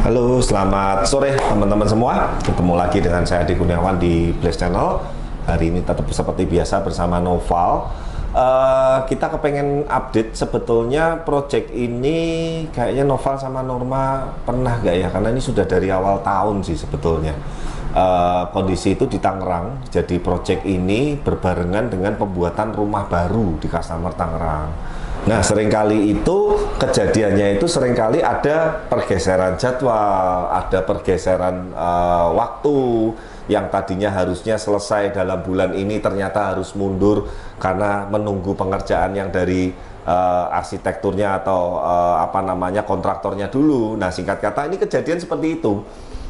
Halo, selamat sore teman-teman semua. Ketemu lagi dengan saya Adi Kurniawan di Blaze Channel. Hari ini tetap seperti biasa bersama Noval. Kita kepengen update sebetulnya project ini kayaknya Noval sama Norma pernah gak ya? Karena ini sudah dari awal tahun sih sebetulnya. Kondisi itu di Tangerang. Jadi project ini berbarengan dengan pembuatan rumah baru di customer Tangerang. Nah, seringkali itu kejadiannya itu seringkali ada pergeseran jadwal, ada pergeseran waktu yang tadinya harusnya selesai dalam bulan ini ternyata harus mundur karena menunggu pengerjaan yang dari arsitekturnya atau kontraktornya dulu. Nah, singkat kata ini kejadian seperti itu.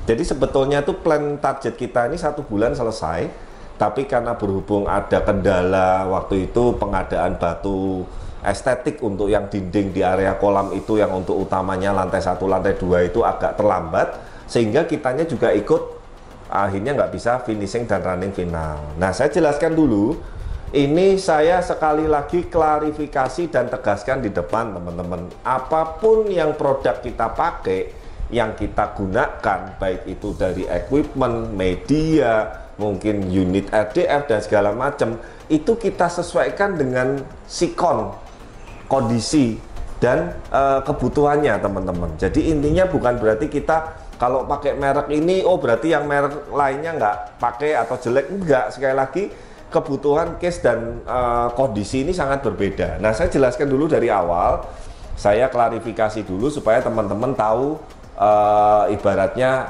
Jadi sebetulnya tuh plan target kita ini 1 bulan selesai, tapi karena berhubung ada kendala waktu itu pengadaan batu estetik untuk yang dinding di area kolam itu yang untuk utamanya lantai 1, lantai 2 itu agak terlambat sehingga kitanya juga ikut akhirnya nggak bisa finishing dan running final. Nah, saya jelaskan dulu, ini saya sekali lagi klarifikasi dan tegaskan di depan teman-teman, apapun yang produk kita pakai, yang kita gunakan, baik itu dari equipment, media, mungkin unit RDF dan segala macam, itu kita sesuaikan dengan sikon kondisi dan kebutuhannya teman-teman. Jadi intinya bukan berarti kita kalau pakai merek ini berarti yang merek lainnya nggak pakai atau jelek, enggak. Sekali lagi kebutuhan case dan kondisi ini sangat berbeda. Nah, saya jelaskan dulu dari awal, saya klarifikasi dulu supaya teman-teman tahu ibaratnya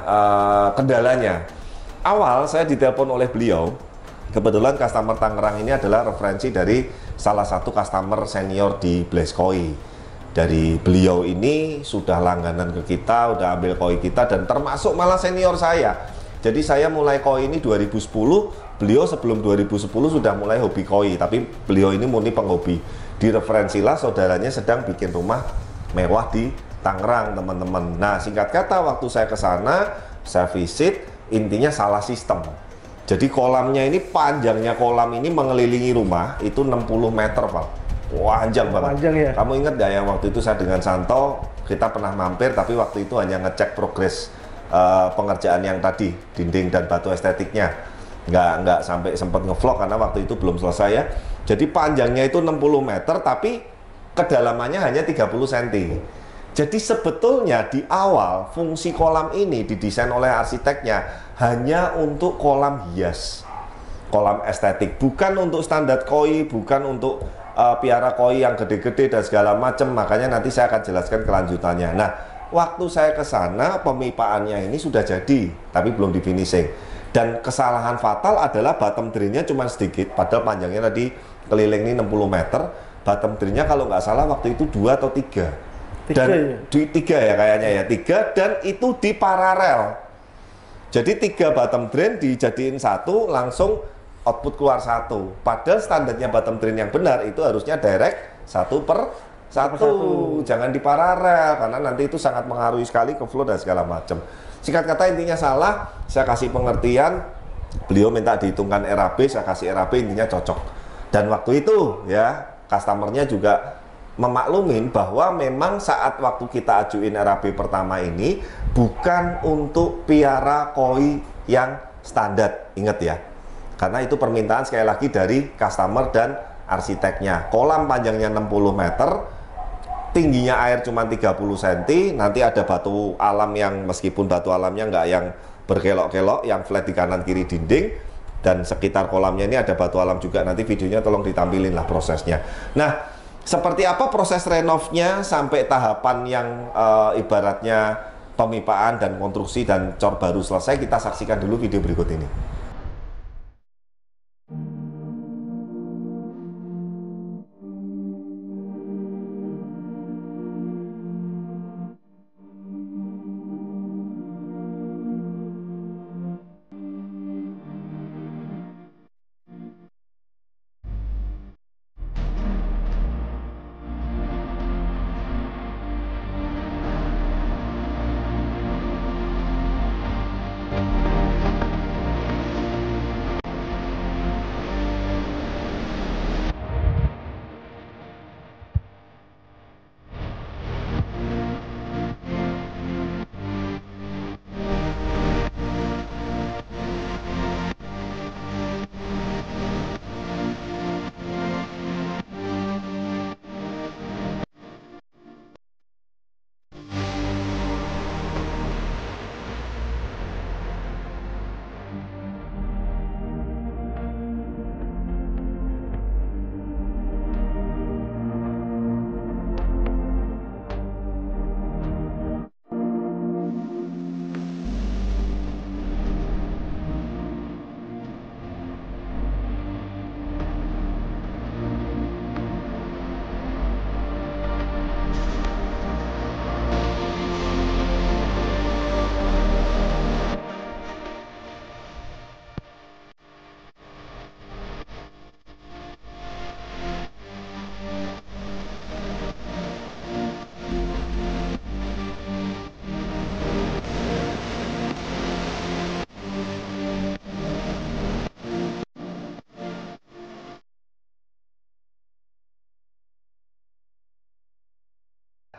kendalanya. Awal saya ditelepon oleh beliau. Kebetulan customer Tangerang ini adalah referensi dari salah satu customer senior di Blaze Koi. Dari beliau ini sudah langganan ke kita, udah ambil koi kita, dan termasuk malah senior saya. Jadi saya mulai koi ini 2010, beliau sebelum 2010 sudah mulai hobi koi, tapi beliau ini murni penghobi. Direferensilah saudaranya sedang bikin rumah mewah di Tangerang, teman-teman. Nah, singkat kata waktu saya ke sana, saya visit, intinya salah sistem. Jadi kolamnya ini, panjangnya kolam ini mengelilingi rumah itu 60 meter, Pak. Panjang banget. Panjang ya? Kamu ingat gak yang waktu itu saya dengan Santo, kita pernah mampir, tapi waktu itu hanya ngecek progres pengerjaan yang tadi, dinding dan batu estetiknya. Nggak sampai sempat ngevlog karena waktu itu belum selesai ya. Jadi panjangnya itu 60 meter, tapi kedalamannya hanya 30 cm. Jadi sebetulnya di awal fungsi kolam ini didesain oleh arsiteknya hanya untuk kolam hias, kolam estetik, bukan untuk standar koi, bukan untuk piara koi yang gede-gede dan segala macam. Makanya nanti saya akan jelaskan kelanjutannya. Nah, waktu saya ke sana pemipaannya ini sudah jadi, tapi belum di finishing. Dan kesalahan fatal adalah bottom drainnya cuma sedikit, padahal panjangnya tadi keliling ini 60 meter. Bottom drainnya kalau nggak salah waktu itu 2 atau 3. Dan di 3 ya kayaknya ya, 3, dan itu di paralel. Jadi 3 bottom drain dijadiin 1, langsung output keluar 1. Padahal standarnya bottom drain yang benar itu harusnya direct 1/1. Jangan di paralel karena nanti itu sangat mengaruhi sekali ke flow dan segala macam. Singkat kata intinya salah, saya kasih pengertian, beliau minta dihitungkan RAB, saya kasih RAB, intinya cocok. Dan waktu itu ya customernya juga memaklumin bahwa memang saat waktu kita ajuin RAB pertama ini bukan untuk piara koi yang standar, ingat ya, karena itu permintaan sekali lagi dari customer dan arsiteknya. Kolam panjangnya 60 meter, tingginya air cuma 30 cm, nanti ada batu alam yang meskipun batu alamnya nggak yang berkelok-kelok, yang flat di kanan kiri dinding, dan sekitar kolamnya ini ada batu alam juga. Nanti videonya tolong ditampilin lah prosesnya. Nah, seperti apa proses renovnya sampai tahapan yang ibaratnya pemipaan dan konstruksi dan cor baru selesai, kita saksikan dulu video berikut ini.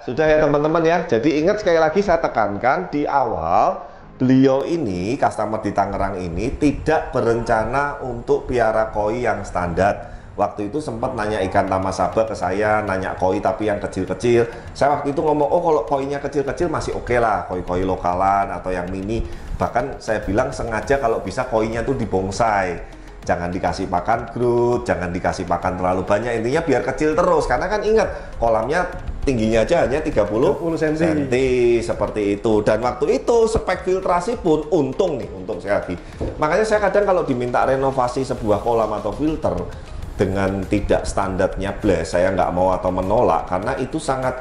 sudah ya teman-teman ya. Jadi ingat sekali lagi saya tekankan di awal, beliau ini, customer di Tangerang ini tidak berencana untuk piara koi yang standar. Waktu itu sempat nanya ikan tamasaba ke saya, nanya koi tapi yang kecil-kecil. Saya waktu itu ngomong, oh kalau koinya kecil-kecil masih oke lah, koi-koi lokalan atau yang mini. Bahkan saya bilang sengaja kalau bisa koinya tuh dibonsai. Jangan dikasih pakan growth, jangan dikasih pakan terlalu banyak. Intinya biar kecil terus, karena kan ingat kolamnya tingginya aja hanya 30 cm seperti itu. Dan waktu itu spek filtrasi pun untung sekali lagi. Makanya saya kadang kalau diminta renovasi sebuah kolam atau filter dengan tidak standarnya blast, saya nggak mau atau menolak, karena itu sangat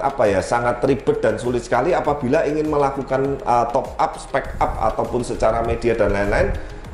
apa ya, sangat ribet dan sulit sekali apabila ingin melakukan top up, spec up ataupun secara media dan lain-lain.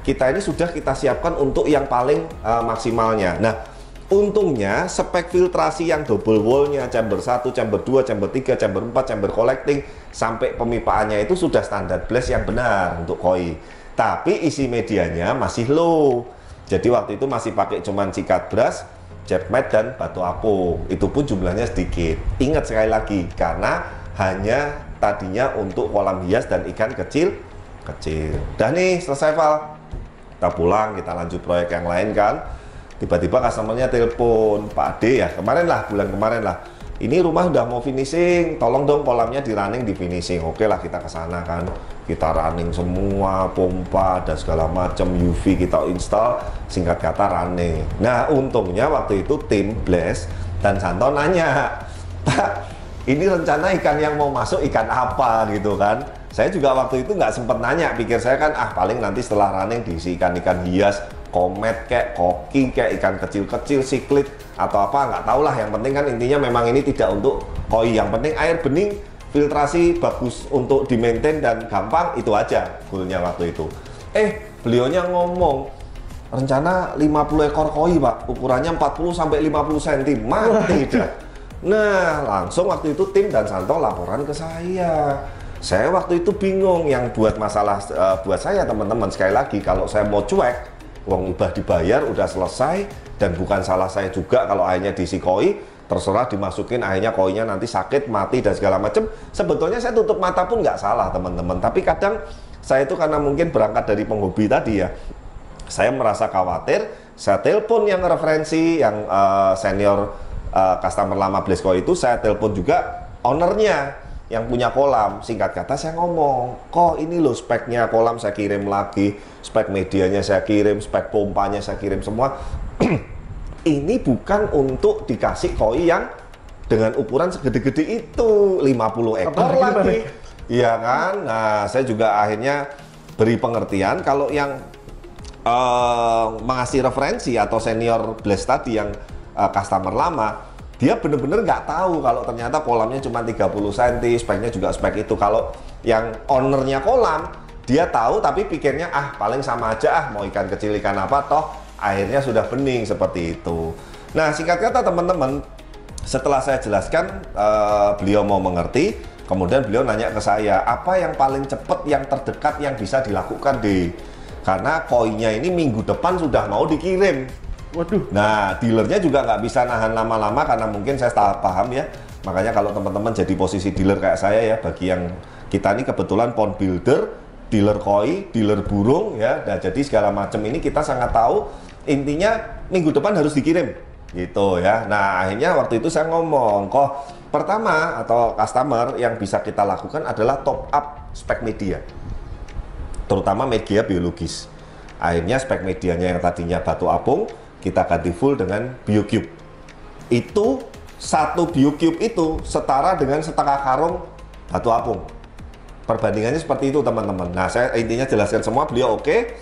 Kita ini sudah kita siapkan untuk yang paling maksimalnya. Nah, untungnya spek filtrasi yang double wall-nya, chamber 1, chamber 2, chamber 3, chamber 4, chamber collecting sampai pemipaannya itu sudah standar blast yang benar untuk koi. Tapi isi medianya masih low. Jadi waktu itu masih pakai cuman sikat brush, jet mat dan batu apung. Itu pun jumlahnya sedikit. Ingat sekali lagi, karena hanya tadinya untuk kolam hias dan ikan kecil. Udah nih, selesai Val. Kita pulang, kita lanjut proyek yang lain kan. Tiba-tiba customernya telepon, Pak Ade ya, bulan kemarin lah. Ini rumah udah mau finishing, tolong dong kolamnya di running, di finishing. Oke lah, kita ke sana kan. Kita running semua, pompa dan segala macam, UV kita install, singkat kata running. Nah, untungnya waktu itu tim Blast dan Santo nanya, Pak, ini rencana ikan yang mau masuk ikan apa gitu kan. Saya juga waktu itu nggak sempat nanya, pikir saya kan paling nanti setelah running diisi ikan-ikan hias, komet kayak koki kayak ikan kecil-kecil, siklit atau apa, nggak tahu lah. Yang penting kan intinya memang ini tidak untuk koi, yang penting air bening, filtrasi bagus untuk di maintain dan gampang, itu aja goalnya waktu itu. Beliaunya ngomong rencana 50 ekor koi Pak, ukurannya 40 sampai 50 cm, mati dah. Nah, langsung waktu itu tim dan Santo laporan ke saya. Saya waktu itu bingung, yang buat masalah buat saya teman-teman, sekali lagi kalau saya mau cuek, uang udah dibayar, udah selesai, dan bukan salah saya juga kalau akhirnya diisi koi, terserah dimasukin, akhirnya koinya nanti sakit, mati dan segala macam. Sebetulnya saya tutup mata pun nggak salah teman-teman, tapi kadang saya itu karena mungkin berangkat dari penghobi tadi ya, saya merasa khawatir. Saya telepon yang referensi, yang senior customer lama Blesco itu, saya telepon juga ownernya yang punya kolam. Singkat kata saya ngomong, kok ini loh speknya kolam saya kirim lagi, spek medianya saya kirim, spek pompanya saya kirim semua. Ini bukan untuk dikasih koi yang dengan ukuran segede-gede itu, 50 ekor lagi. Iya kan? Nah, saya juga akhirnya beri pengertian kalau yang mengasih referensi atau senior Blast tadi yang customer lama, dia bener-bener nggak tahu kalau ternyata kolamnya cuma 30 cm, speknya juga spek itu. Kalau yang ownernya kolam, dia tahu tapi pikirnya paling sama aja mau ikan kecil ikan apa, toh airnya sudah bening seperti itu. Nah, singkat kata teman-teman, setelah saya jelaskan, beliau mau mengerti. Kemudian beliau nanya ke saya, apa yang paling cepat, yang terdekat yang bisa dilakukan karena koinya ini minggu depan sudah mau dikirim. Waduh. Nah, dealernya juga nggak bisa nahan lama-lama karena mungkin saya salah paham ya. Makanya kalau teman-teman jadi posisi dealer kayak saya ya, bagi yang kita ini kebetulan pond builder, dealer koi, dealer burung ya. Nah, jadi segala macam ini kita sangat tahu. Intinya minggu depan harus dikirim gitu ya. Nah, akhirnya waktu itu saya ngomong, kok pertama atau customer yang bisa kita lakukan adalah top up spek media, terutama media biologis. Akhirnya spek medianya yang tadinya batu apung, kita ganti full dengan BioCube. Itu satu BioCube itu setara dengan setengah karung batu apung. Perbandingannya seperti itu teman-teman. Nah, saya intinya jelaskan semua, beliau oke.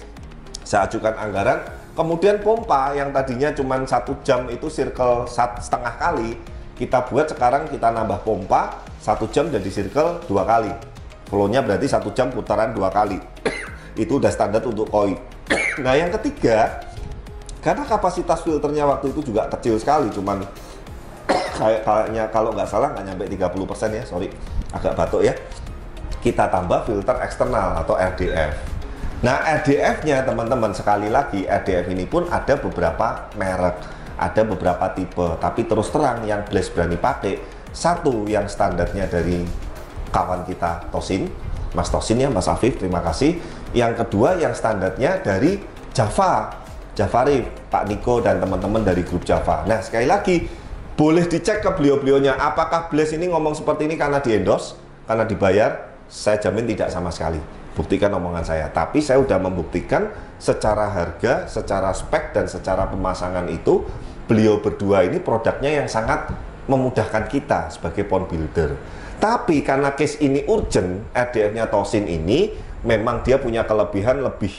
Saya ajukan anggaran. Kemudian pompa yang tadinya cuma 1 jam itu circle setengah kali, kita buat sekarang kita nambah pompa 1 jam jadi circle 2 kali. Flow-nya berarti 1 jam putaran 2 kali. Itu udah standar untuk koi. Nah, yang ketiga, karena kapasitas filternya waktu itu juga kecil sekali, cuman kayaknya kalau nggak salah nggak nyampe 30% ya, sorry, agak batuk ya. Kita tambah filter eksternal atau RDF. Nah, RDF-nya teman-teman, sekali lagi RDF ini pun ada beberapa merek, ada beberapa tipe, tapi terus terang yang Blast berani pakai, Satu yang standarnya dari kawan kita Tosin, Mas Tosin ya, Mas Afif, terima kasih. Yang kedua yang standarnya dari Jafarif, Pak Niko dan teman-teman dari grup Java. Nah sekali lagi boleh dicek ke beliau-beliaunya apakah Blaze ini ngomong seperti ini karena di-endorse, karena dibayar. Saya jamin tidak sama sekali. Buktikan omongan saya. Tapi saya sudah membuktikan secara harga, secara spek dan secara pemasangan itu beliau berdua ini produknya yang sangat memudahkan kita sebagai pond builder. Tapi karena case ini urgent, RDF-nya Tosin ini memang dia punya kelebihan lebih,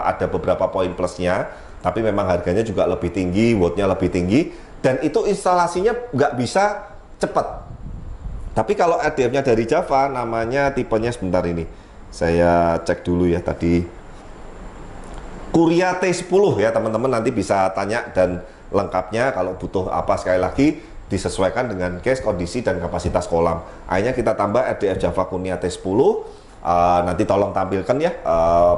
ada beberapa poin plusnya, tapi memang harganya juga lebih tinggi, wattnya lebih tinggi, dan itu instalasinya nggak bisa cepat. Tapi kalau RDF-nya dari Java, namanya tipenya sebentar ini, saya cek dulu ya tadi, Kuria T10 ya teman-teman, nanti bisa tanya dan lengkapnya kalau butuh apa sekali lagi disesuaikan dengan case, kondisi, dan kapasitas kolam. Akhirnya kita tambah RDF Java Kunia T10. Nanti tolong tampilkan ya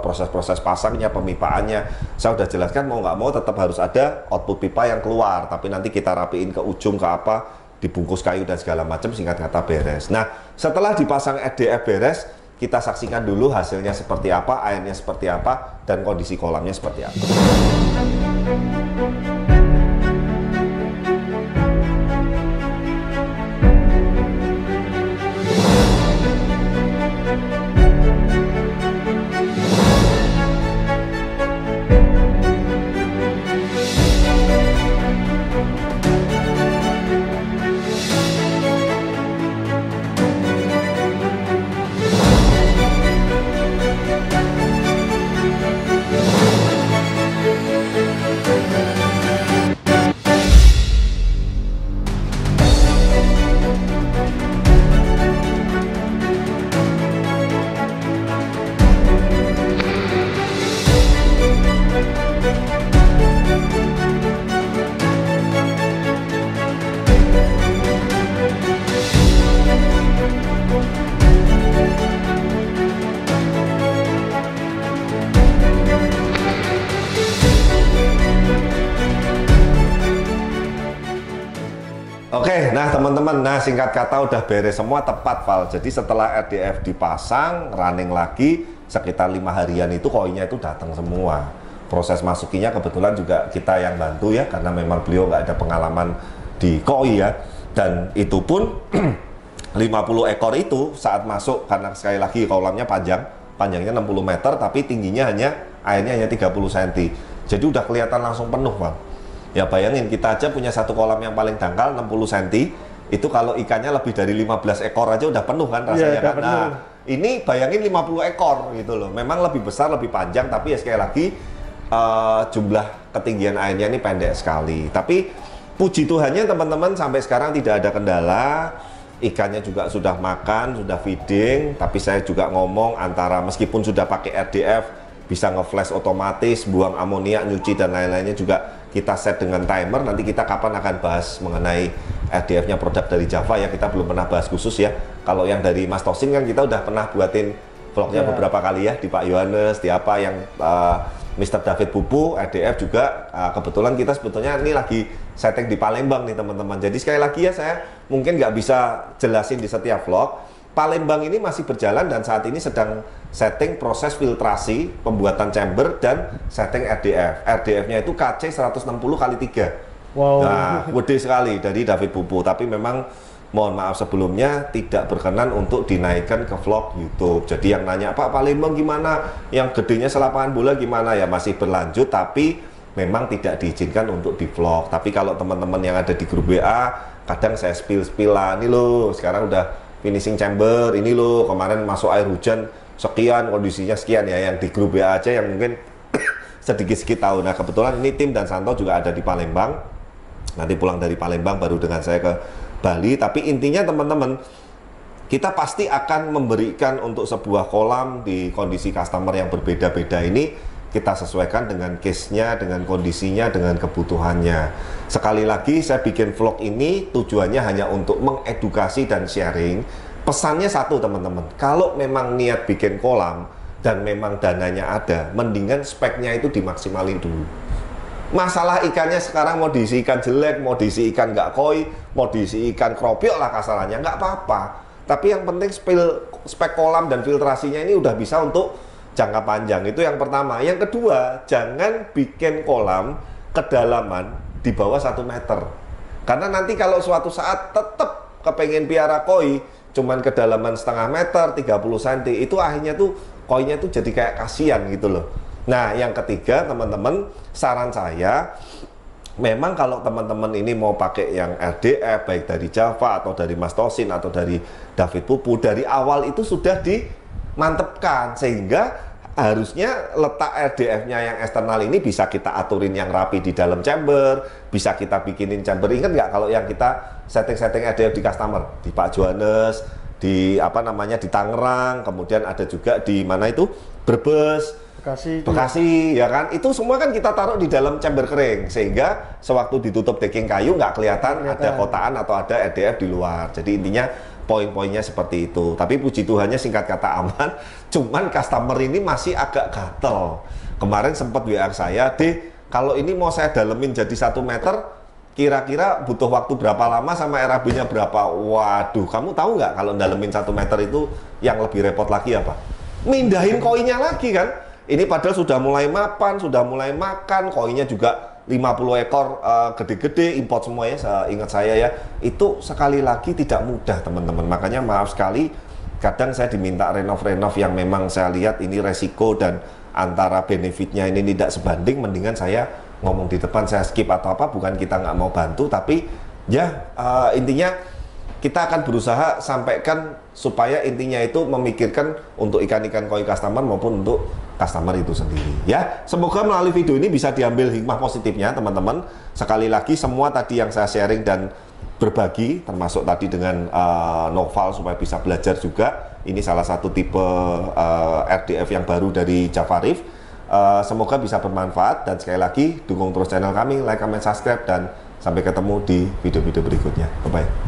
proses-proses pasangnya, pemipaannya. Saya udah jelaskan mau nggak mau tetap harus ada output pipa yang keluar, tapi nanti kita rapiin ke ujung ke apa, dibungkus kayu dan segala macam, singkat kata beres. Nah setelah dipasang RDF beres, kita saksikan dulu hasilnya seperti apa, airnya seperti apa, dan kondisi kolamnya seperti apa. Oke, nah teman-teman, nah singkat kata udah beres semua, tepat Val. Jadi setelah RDF dipasang, running lagi, sekitar 5 harian itu koinnya itu datang semua. Proses masukinya kebetulan juga kita yang bantu ya, karena memang beliau nggak ada pengalaman di koi ya. Dan itu pun 50 ekor itu saat masuk, karena sekali lagi kolamnya panjangnya 60 meter, tapi tingginya airnya hanya 30 cm. Jadi udah kelihatan langsung penuh Bang. Ya bayangin, kita aja punya satu kolam yang paling dangkal 60 cm, itu kalau ikannya lebih dari 15 ekor aja udah penuh kan rasanya kan. Nah, ini bayangin 50 ekor gitu loh. Memang lebih besar, lebih panjang, tapi ya sekali lagi jumlah ketinggian airnya ini pendek sekali. Tapi puji Tuhannya teman-teman sampai sekarang tidak ada kendala. Ikannya juga sudah makan, sudah feeding, tapi saya juga ngomong antara meskipun sudah pakai RDF, bisa nge-flash otomatis, buang amonia, nyuci dan lain-lainnya juga kita set dengan timer. Nanti kita kapan akan bahas mengenai RDF-nya produk dari Java ya, kita belum pernah bahas khusus ya. Kalau yang dari Mas Tosin kan kita udah pernah buatin vlognya beberapa kali ya, di Pak Yohanes, di apa yang Mr. David Pupu, RDF juga. Kebetulan kita sebetulnya ini lagi setting di Palembang nih teman-teman. Jadi sekali lagi ya, saya mungkin nggak bisa jelasin di setiap vlog. Palembang ini masih berjalan dan saat ini sedang setting proses filtrasi, pembuatan chamber dan setting RDF. RDF-nya itu KC 160x3. Wow. Nah, gede sekali dari David Pupu. Tapi memang mohon maaf sebelumnya tidak berkenan untuk dinaikkan ke vlog YouTube. Jadi yang nanya, Pak Palembang gimana? Yang gedenya selapangan bola gimana? Ya masih berlanjut, tapi memang tidak diizinkan untuk di vlog. Tapi kalau teman-teman yang ada di grup WA, kadang saya spill lah, ini loh sekarang udah finishing chamber, ini loh kemarin masuk air hujan sekian, kondisinya sekian ya, yang di grup WA aja yang mungkin sedikit-sedikit tahu. Nah kebetulan ini tim dan Santo juga ada di Palembang, nanti pulang dari Palembang baru dengan saya ke Bali. Tapi intinya teman-teman, kita pasti akan memberikan untuk sebuah kolam di kondisi customer yang berbeda-beda ini, kita sesuaikan dengan case-nya, dengan kondisinya, dengan kebutuhannya. Sekali lagi saya bikin vlog ini tujuannya hanya untuk mengedukasi dan sharing. Pesannya satu teman-teman, kalau memang niat bikin kolam dan memang dananya ada, mendingan speknya itu dimaksimalin dulu. Masalah ikannya sekarang mau diisi ikan jelek, mau diisi ikan nggak koi, mau diisi ikan kropiok lah kasarannya, nggak apa-apa. Tapi yang penting spek kolam dan filtrasinya ini udah bisa untuk jangka panjang. Itu yang pertama. Yang kedua, jangan bikin kolam kedalaman di bawah 1 meter. Karena nanti kalau suatu saat tetap kepengen piara koi, cuman kedalaman setengah meter, 30 cm, itu akhirnya tuh koinya tuh jadi kayak kasihan gitu loh. Nah, yang ketiga, teman-teman, saran saya, memang kalau teman-teman ini mau pakai yang RDF, baik dari Java atau dari Mas Tosin atau dari David Pupu, dari awal itu sudah dimantepkan, sehingga harusnya letak RDF-nya yang eksternal ini bisa kita aturin yang rapi di dalam chamber, bisa kita bikinin chamber. Ingat nggak kalau yang kita setting-setting RDF di customer, di Pak Johannes, di apa namanya di Tangerang, kemudian ada juga di mana itu Brebes, Bekasi, ya kan? Itu semua kan kita taruh di dalam chamber kering, sehingga sewaktu ditutup decking kayu nggak kelihatan ada kotaan atau ada RDF di luar. Jadi intinya poin-poinnya seperti itu. Tapi puji Tuhannya singkat kata aman. Cuman customer ini masih agak gatel. Kemarin sempat WA saya, kalau ini mau saya dalemin jadi 1 meter, kira-kira butuh waktu berapa lama sama RAB-nya berapa? Waduh, kamu tahu nggak kalau dalemin 1 meter itu yang lebih repot lagi apa? Mindahin koinnya lagi kan? Ini padahal sudah mulai mapan, sudah mulai makan, koinnya juga 50 ekor gede-gede, import semua ya, ingat saya ya. Itu sekali lagi tidak mudah teman-teman. Makanya maaf sekali, kadang saya diminta renov-renov yang memang saya lihat ini resiko dan antara benefitnya ini tidak sebanding, mendingan saya ngomong di depan, saya skip atau apa, bukan kita nggak mau bantu, tapi ya intinya kita akan berusaha sampaikan supaya intinya itu memikirkan untuk ikan-ikan koi customer maupun untuk customer itu sendiri ya. Semoga melalui video ini bisa diambil hikmah positifnya teman-teman. Sekali lagi semua tadi yang saya sharing dan berbagi, termasuk tadi dengan Noval supaya bisa belajar juga. Ini salah satu tipe RDF yang baru dari Java Reef. Semoga bisa bermanfaat dan sekali lagi dukung terus channel kami, like, comment, subscribe, dan sampai ketemu di video-video berikutnya. Bye-bye.